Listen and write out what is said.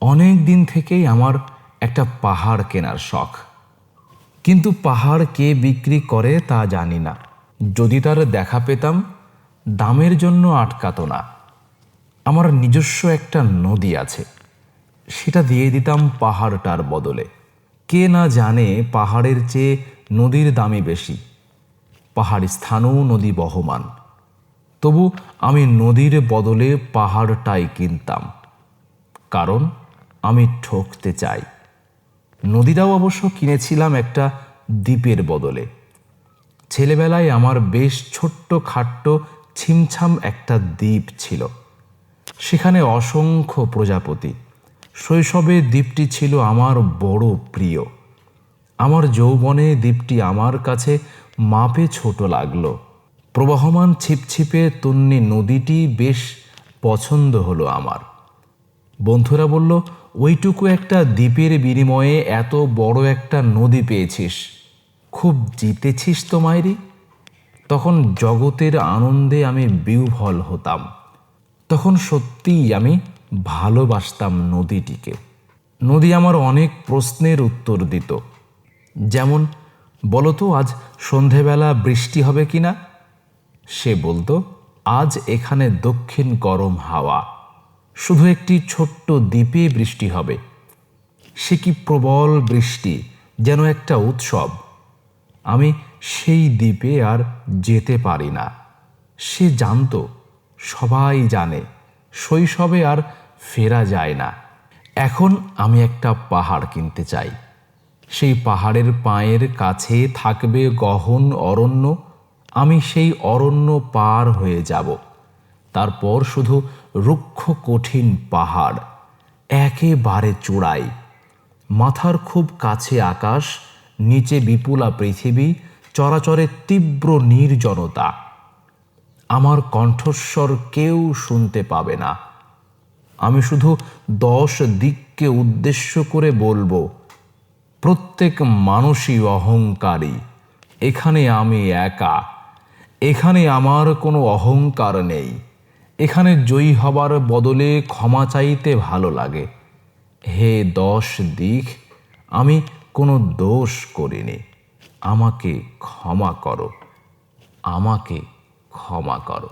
অনেক দিন থেকেই আমার একটা পাহাড় কেনার শখ, কিন্তু পাহাড় কে বিক্রি করে তা জানি না। যদি তার দেখা পেতাম, দামের জন্য আটকাতো না। আমার নিজস্ব একটা নদী আছে, সেটা দিয়ে দিতাম পাহাড়টার বদলে। কে না জানে পাহাড়ের চেয়ে নদীর দামই বেশি, পাহাড় স্থানও নদী বহমান। তবু আমি নদীর বদলে পাহাড়টাই কিনতাম, কারণ আমি ঠকতে চাই। নদীটাও অবশ্য কিনেছিলাম একটা দ্বীপের বদলে। ছেলেবেলায় আমার বেশ ছোট্ট খাট্ট ছিমছাম একটা দ্বীপ ছিল, সেখানে অসংখ্য প্রজাপতি। শৈশবে দ্বীপটি ছিল আমার বড় প্রিয়। আমার যৌবনে দ্বীপটি আমার কাছে মাপে ছোট লাগলো। প্রবহমান ছিপছিপে তন্নি নদীটি বেশ পছন্দ হলো আমার। বন্ধুরা বলল, ওইটুকু একটা দ্বীপের বিনিময়ে এত বড় একটা নদী পেয়েছিস, খুব জিতেছিস তো মাইরি। তখন জগতের আনন্দে আমি বিহ্বল হতাম। তখন সত্যিই আমি ভালোবাসতাম নদীটিকে। নদী আমার অনেক প্রশ্নের উত্তর দিত, যেমন, বলতো আজ সন্ধেবেলা বৃষ্টি হবে কিনা? সে বলতো, আজ এখানে দক্ষিণ গরম হাওয়া, শুধু একটি ছোট্ট দ্বীপে বৃষ্টি হবে। সে কি প্রবল বৃষ্টি, যেন একটা উৎসব। আমি সেই দ্বীপে আর যেতে পারি না। সে জানতো, সবাই জানে, শৈশবে আর ফেরা যায় না। এখন আমি একটা পাহাড় কিনতে চাই। সেই পাহাড়ের পায়ের কাছে থাকবে গহন অরণ্য। আমি সেই অরণ্য পার হয়ে যাব। তারপর শুধু রুক্ষ কঠিন পাহাড়, একেবারে চূড়ায়। মাথার খুব কাছে আকাশ, নিচে বিপুলা পৃথিবী, চরাচরে তীব্র নির্জনতা। আমার কণ্ঠস্বর কেউ শুনতে পাবে না। আমি শুধু 10 দিককে উদ্দেশ্য করে বলবো, প্রত্যেক মানুষই অহংকারী। এখানে আমি একা। এখানে আমার কোনো অহংকার নেই। এখানে জয়ী হবার বদলে ক্ষমা চাইতে ভালো লাগে। হে 10 দিক, আমি কোনো দোষ করিনি। আমাকে ক্ষমা করো, আমাকে ক্ষমা করো।